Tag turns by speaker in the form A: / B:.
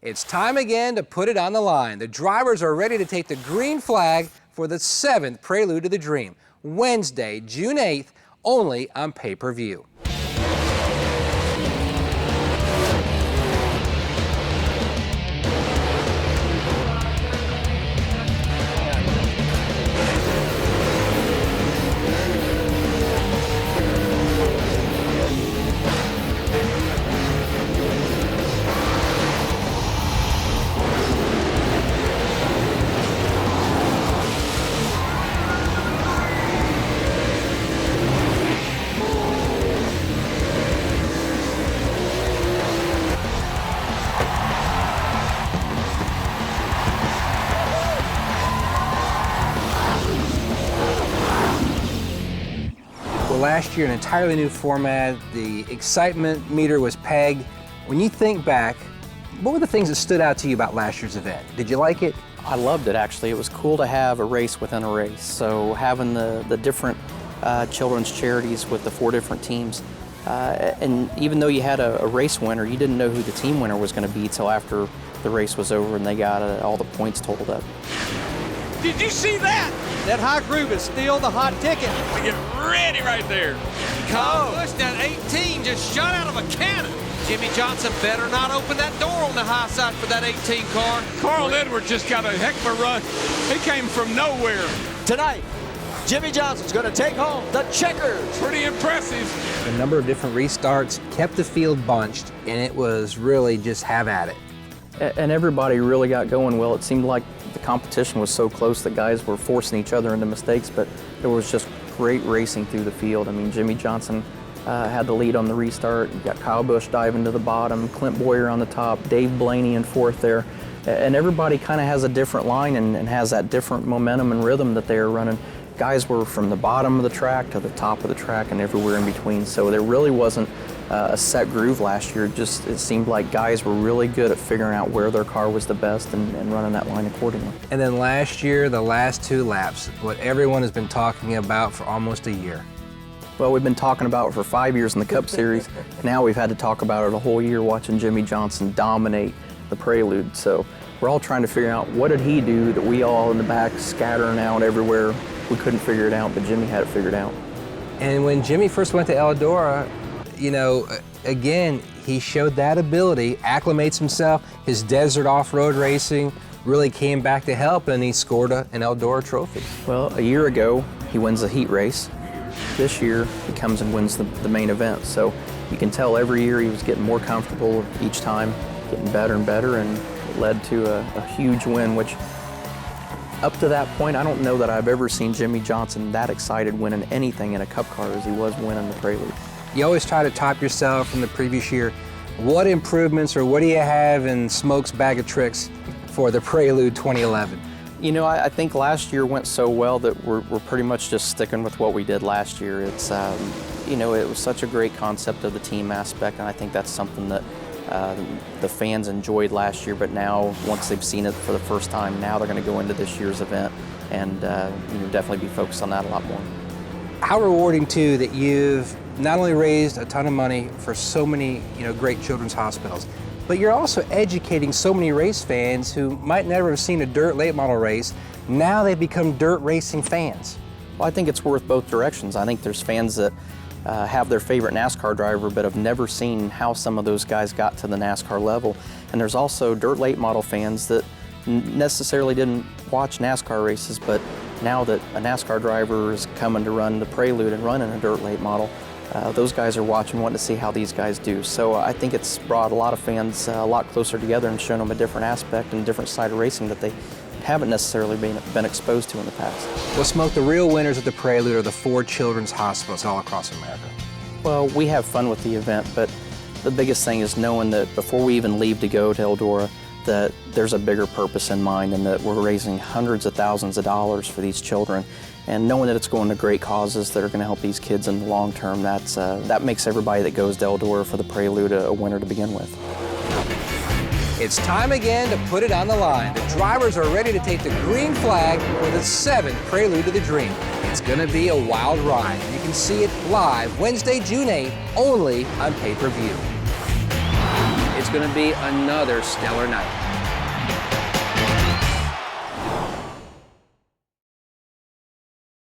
A: It's time again to put it on the line. The drivers are ready to take the green flag for the 7th Prelude to the Dream, Wednesday, June 8th, only on pay-per-view. Last year, an entirely new format, the excitement meter was pegged. When you think back, what were the things that stood out to you about last year's event? Did you like it?
B: I loved it, actually. It was cool to have a race within a race. So having the different children's charities with the 4 different teams. And even though you had a race winner, you didn't know who the team winner was going to be till after the race was over and they got all the points totaled up.
C: Did you see that? That high groove is still the hot ticket.
D: We get ready right there.
C: Kyle Busch, that 18 just shot out of a cannon. Jimmy Johnson better not open that door on the high side for that 18 car.
D: Carl Edwards just got a heck of a run. He came from nowhere.
E: Tonight, Jimmy Johnson's going to take home the checkers.
D: Pretty impressive.
A: A number of different restarts kept the field bunched, and it was really just have at it.
B: And everybody really got going well. It seemed like the competition was so close that guys were forcing each other into mistakes, but there was just great racing through the field. I mean, Jimmy Johnson had the lead on the restart. You got Kyle Busch diving to the bottom, Clint Boyer on the top, Dave Blaney in 4th there. And everybody kind of has a different line and has that different momentum and rhythm that they are running. Guys were from the bottom of the track to the top of the track and everywhere in between. So there really wasn't a set groove last year. Just it seemed like guys were really good at figuring out where their car was the best and running that line accordingly.
A: And then last year, the last 2 laps, what everyone has been talking about for almost a year.
B: Well, we've been talking about it for 5 years in the Cup Series. Now we've had to talk about it a whole year watching Jimmy Johnson dominate the Prelude. So we're all trying to figure out what did he do that we all in the back scattering out everywhere. We couldn't figure it out, but Jimmy had it figured out.
A: And when Jimmy first went to Eldora, you know, again, he showed that ability, acclimates himself. His desert off-road racing really came back to help, and he scored an Eldora trophy.
B: Well, a year ago, he wins the heat race. This year, he comes and wins the main event. So you can tell every year he was getting more comfortable each time, getting better and better, and it led to a huge win, which up to that point, I don't know that I've ever seen Jimmy Johnson that excited winning anything in a Cup car as he was winning the Prelude.
A: You always try to top yourself from the previous year. What improvements or what do you have in Smoke's bag of tricks for the Prelude 2011?
B: You know, I think last year went so well that we're pretty much just sticking with what we did last year. It's, you know, it was such a great concept of the team aspect, and I think that's something that the fans enjoyed last year, but now, once they've seen it for the first time, now they're going to go into this year's event and you know, definitely be focused on that a lot more.
A: How rewarding, too, that you've not only raised a ton of money for so many, you know, great children's hospitals, but you're also educating so many race fans who might never have seen a dirt late model race. Now they've become dirt racing fans.
B: Well, I think it's worth both directions. I think there's fans that have their favorite NASCAR driver but have never seen how some of those guys got to the NASCAR level. And there's also dirt late model fans that necessarily didn't watch NASCAR races, but now that a NASCAR driver is coming to run the Prelude and running a dirt late model, those guys are watching, wanting to see how these guys do. So I think it's brought a lot of fans a lot closer together and shown them a different aspect and a different side of racing that they haven't necessarily been exposed to in the past.
A: Well, Smoke, the real winners of the Prelude are the 4 children's hospitals all across America.
B: Well, we have fun with the event, but the biggest thing is knowing that before we even leave to go to Eldora, that there's a bigger purpose in mind and that we're raising hundreds of thousands of dollars for these children. And knowing that it's going to great causes that are going to help these kids in the long term, that makes everybody that goes to Eldora for the Prelude a winner to begin with.
A: It's time again to put it on the line. The drivers are ready to take the green flag for the 7th Prelude to the Dream. It's going to be a wild ride. You can see it live Wednesday, June 8th, only on pay-per-view. It's going to be another stellar night.